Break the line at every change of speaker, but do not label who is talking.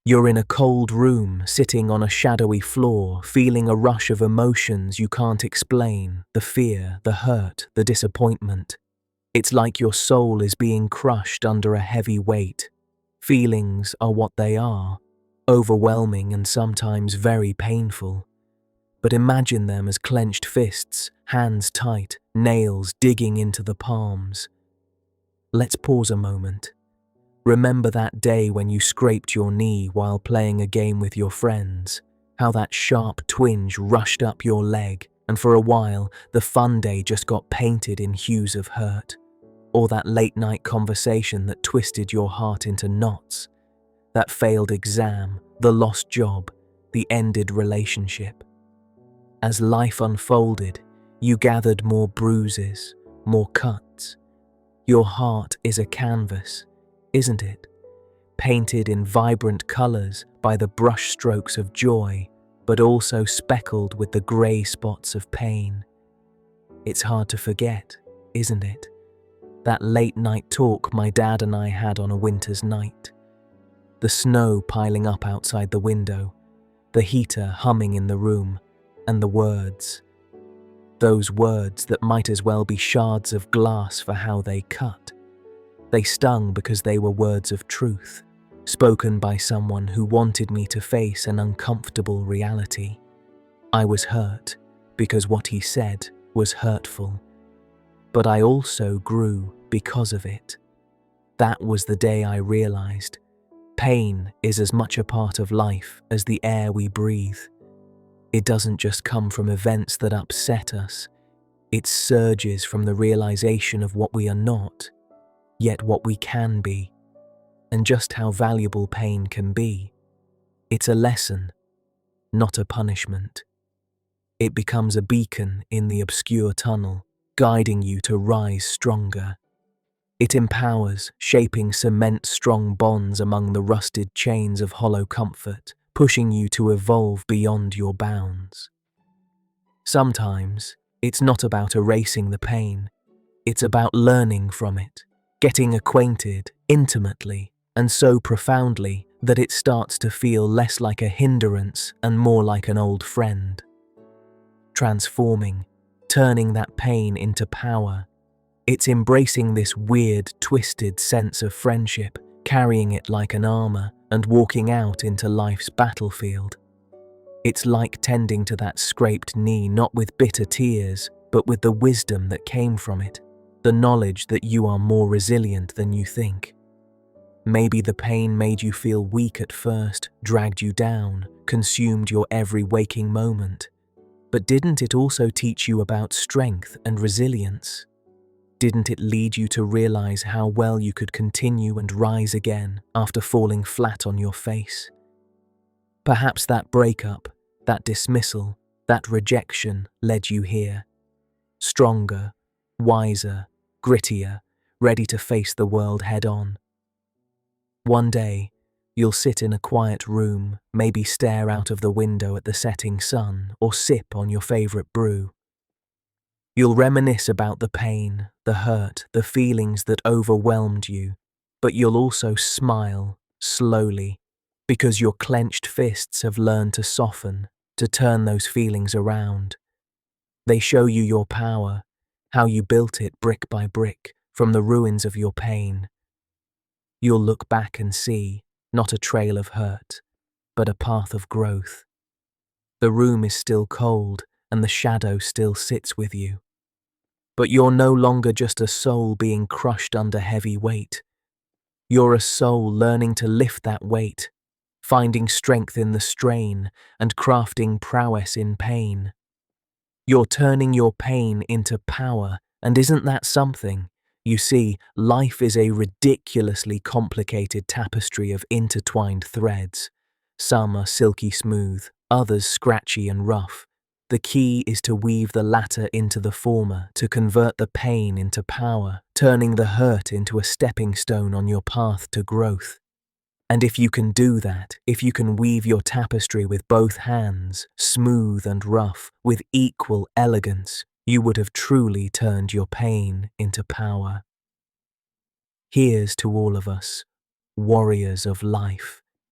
You're in a cold room, sitting on a shadowy floor, feeling a rush of emotions you can't explain, the fear, the hurt, the disappointment. It's like your soul is being crushed under a heavy weight. Feelings are what they are, overwhelming and sometimes very painful. But imagine them as clenched fists, hands tight, nails digging into the palms. Let's pause a moment. Remember that day when you scraped your knee while playing a game with your friends, how that sharp twinge rushed up your leg, and for a while the fun day just got painted in hues of hurt. Or that late night conversation that twisted your heart into knots, that failed exam, the lost job, the ended relationship. As life unfolded, you gathered more bruises, more cuts. Your heart is a canvas, isn't it? Painted in vibrant colours by the brush strokes of joy, but also speckled with the grey spots of pain. It's hard to forget, isn't it? That late night talk my dad and I had on a winter's night. The snow piling up outside the window, the heater humming in the room, and the words. Those words that might as well be shards of glass for how they cut. They stung because they were words of truth, spoken by someone who wanted me to face an uncomfortable reality. I was hurt because what he said was hurtful, but I also grew because of it. That was the day I realized pain is as much a part of life as the air we breathe. It doesn't just come from events that upset us, it surges from the realization of what we are not, yet what we can be, and just how valuable pain can be. It's a lesson, not a punishment. It becomes a beacon in the obscure tunnel, guiding you to rise stronger. It empowers, shaping cement-strong bonds among the rusted chains of hollow comfort, pushing you to evolve beyond your bounds. Sometimes, it's not about erasing the pain. It's about learning from it, getting acquainted intimately and so profoundly that it starts to feel less like a hindrance and more like an old friend. Transforming, turning that pain into power. It's embracing this weird, twisted sense of friendship, carrying it like an armor and walking out into life's battlefield. It's like tending to that scraped knee not with bitter tears, but with the wisdom that came from it, the knowledge that you are more resilient than you think. Maybe the pain made you feel weak at first, dragged you down, consumed your every waking moment. But didn't it also teach you about strength and resilience? Didn't it lead you to realize how well you could continue and rise again after falling flat on your face? Perhaps that breakup, that dismissal, that rejection led you here. Stronger, wiser, grittier, ready to face the world head-on. One day, you'll sit in a quiet room, maybe stare out of the window at the setting sun or sip on your favorite brew. You'll reminisce about the pain, the hurt, the feelings that overwhelmed you, but you'll also smile, slowly, because your clenched fists have learned to soften, to turn those feelings around. They show you your power, how you built it brick by brick from the ruins of your pain. You'll look back and see, not a trail of hurt, but a path of growth. The room is still cold and the shadow still sits with you. But you're no longer just a soul being crushed under heavy weight. You're a soul learning to lift that weight, finding strength in the strain and crafting prowess in pain. You're turning your pain into power, and isn't that something? You see, life is a ridiculously complicated tapestry of intertwined threads. Some are silky smooth, others scratchy and rough. The key is to weave the latter into the former, to convert the pain into power, turning the hurt into a stepping stone on your path to growth. And if you can do that, if you can weave your tapestry with both hands, smooth and rough, with equal elegance, you would have truly turned your pain into power. Here's to all of us, warriors of life.